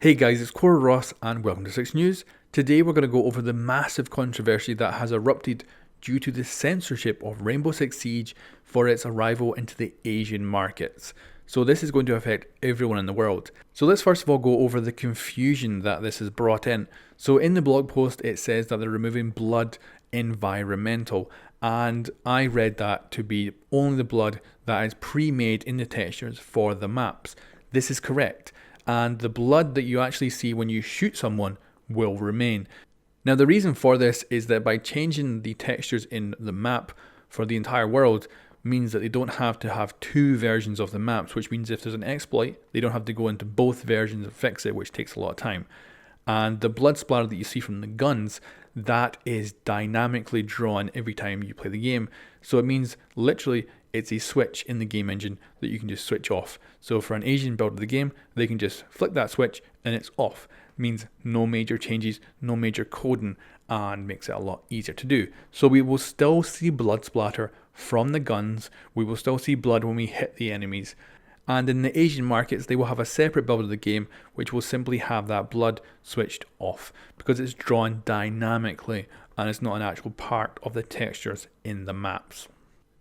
Hey guys, it's coreross and welcome to 6 News. Today we're going to go over the massive controversy that has erupted due to the censorship of Rainbow Six Siege for its arrival into the Asian markets. So this is going to affect everyone in the world. So let's first of all go over the confusion that this has brought in. So in the blog post it says that they're removing blood environmental, and I read that to be only the blood that is pre-made in the textures for the maps. This is correct. And the blood that you actually see when you shoot someone will remain. Now the reason for this is that by changing the textures in the map for the entire world means that they don't have to have two versions of the maps, which means if there's an exploit, they don't have to go into both versions and fix it, which takes a lot of time. And the blood splatter that you see from the guns, that is dynamically drawn every time you play the game. So it means literally it's a switch in the game engine that you can just switch off. So for an Asian build of the game, they can just flick that switch and it's off. It means no major changes, no major coding, and makes it a lot easier to do. So we will still see blood splatter from the guns. We will still see blood when we hit the enemies. And in the Asian markets, they will have a separate build of the game which will simply have that blood switched off because it's drawn dynamically and it's not an actual part of the textures in the maps.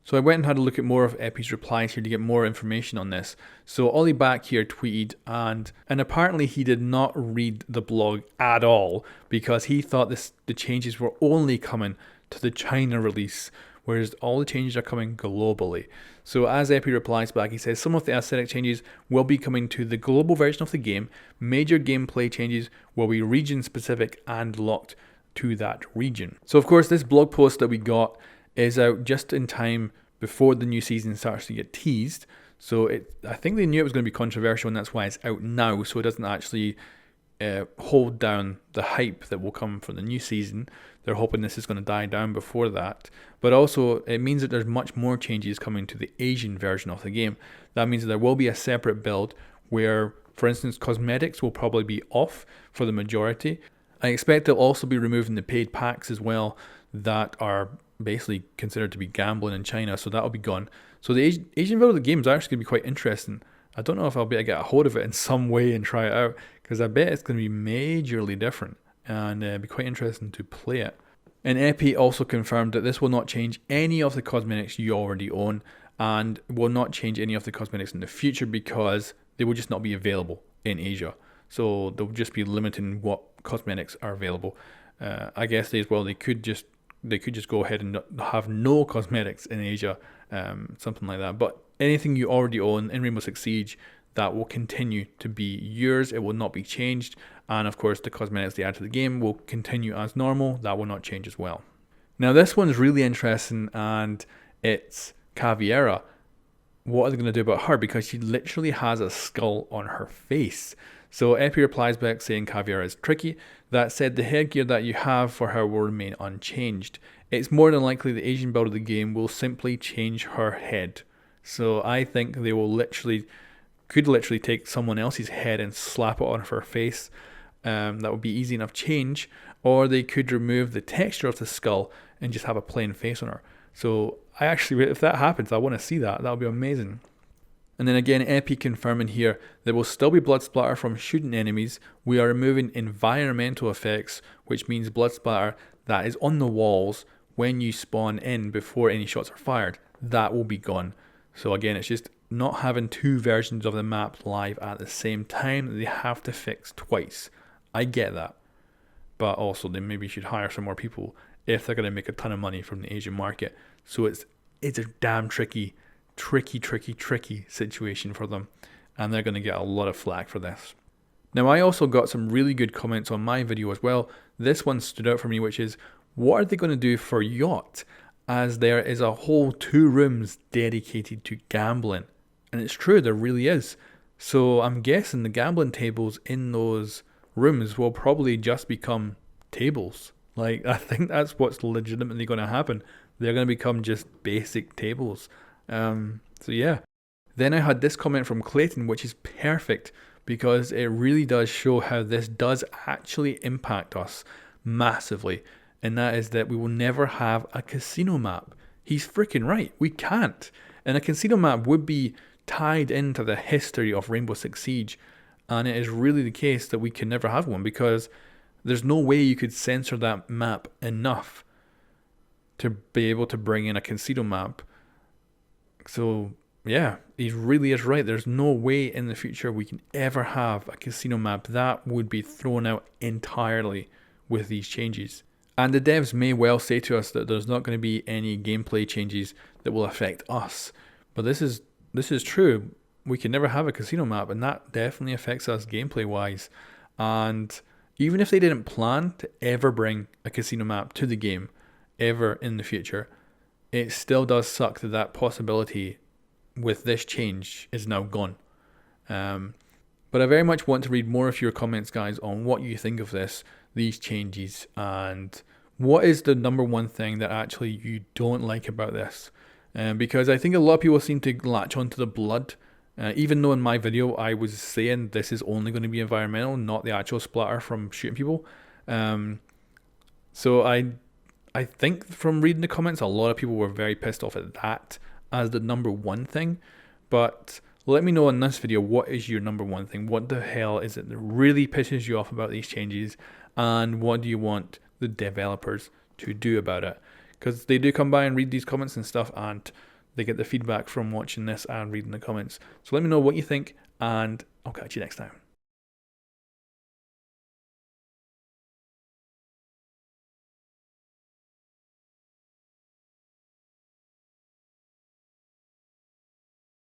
So I went and had a look at more of Epi's replies here to get more information on this. So Ollie back here tweeted and apparently he did not read the blog at all because he thought the changes were only coming to the China release, whereas all the changes are coming globally. So as Epi replies back, he says some of the aesthetic changes will be coming to the global version of the game. Major gameplay changes will be region specific and locked to that region. So of course this blog post that we got is out just in time before the new season starts to get teased. So I think they knew it was going to be controversial and that's why it's out now, so it doesn't actually hold down the hype that will come from the new season. They're hoping this is going to die down before that. But also it means that there's much more changes coming to the Asian version of the game. That means that there will be a separate build where, for instance, cosmetics will probably be off for the majority. I expect they'll also be removing the paid packs as well that are basically considered to be gambling in China, so that'll be gone. So the Asian build of the game is actually going to be quite interesting. I don't know if I'll be able to get a hold of it in some way and try it out, because I bet it's going to be majorly different, and it'll be quite interesting to play it. And Epi also confirmed that this will not change any of the cosmetics you already own, and will not change any of the cosmetics in the future because they will just not be available in Asia. So they'll just be limiting what cosmetics are available. I guess they could just go ahead and have no cosmetics in Asia, something like that. But anything you already own in Rainbow Six Siege, that will continue to be yours. It will not be changed. And of course, the cosmetics they add to the game will continue as normal. That will not change as well. Now, this one's really interesting, and it's Caveira. What are they going to do about her? Because she literally has a skull on her face. So Epi replies back saying Caveira is tricky. That said, the headgear that you have for her will remain unchanged. It's more than likely the Asian build of the game will simply change her head. So I think they will could literally take someone else's head and slap it on her face. That would be easy enough change. Or they could remove the texture of the skull and just have a plain face on her. So if that happens, I want to see that. That would be amazing. And then again, Epi confirming here, there will still be blood splatter from shooting enemies. We are removing environmental effects, which means blood splatter that is on the walls when you spawn in before any shots are fired. That will be gone. So again, it's just not having two versions of the map live at the same time that they have to fix twice. I get that. But also they maybe should hire some more people if they're going to make a ton of money from the Asian market. So it's a damn tricky situation for them, and they're going to get a lot of flack for this. Now, I also got some really good comments on my video as well. This one stood out for me, which is, what are they going to do for Yacht, as there is a whole 2 rooms dedicated to gambling? And it's true, there really is. So I'm guessing the gambling tables in those rooms will probably just become tables. Like, I think that's what's legitimately going to happen. They're going to become just basic tables. So yeah. Then I had this comment from Clayton, which is perfect because it really does show how this does actually impact us massively. And that is that we will never have a casino map. He's freaking right. We can't. And a casino map would be tied into the history of Rainbow Six Siege. And it is really the case that we can never have one, because there's no way you could censor that map enough to be able to bring in a casino map. So yeah, he really is right. There's no way in the future we can ever have a casino map. That would be thrown out entirely with these changes. And the devs may well say to us that there's not going to be any gameplay changes that will affect us. But this is true. We can never have a casino map, and that definitely affects us gameplay wise. And even if they didn't plan to ever bring a casino map to the game ever in the future, it still does suck that that possibility with this change is now gone. But I very much want to read more of your comments, guys, on what you think of these changes, and what is the number one thing that actually you don't like about this. Because I think a lot of people seem to latch onto the blood, even though in my video I was saying this is only going to be environmental, not the actual splatter from shooting people. So I think from reading the comments, a lot of people were very pissed off at that as the number one thing. But let me know in this video, what is your number one thing? What the hell is it that really pisses you off about these changes? And what do you want the developers to do about it? Because they do come by and read these comments and stuff, and they get the feedback from watching this and reading the comments. So let me know what you think, and I'll catch you next time.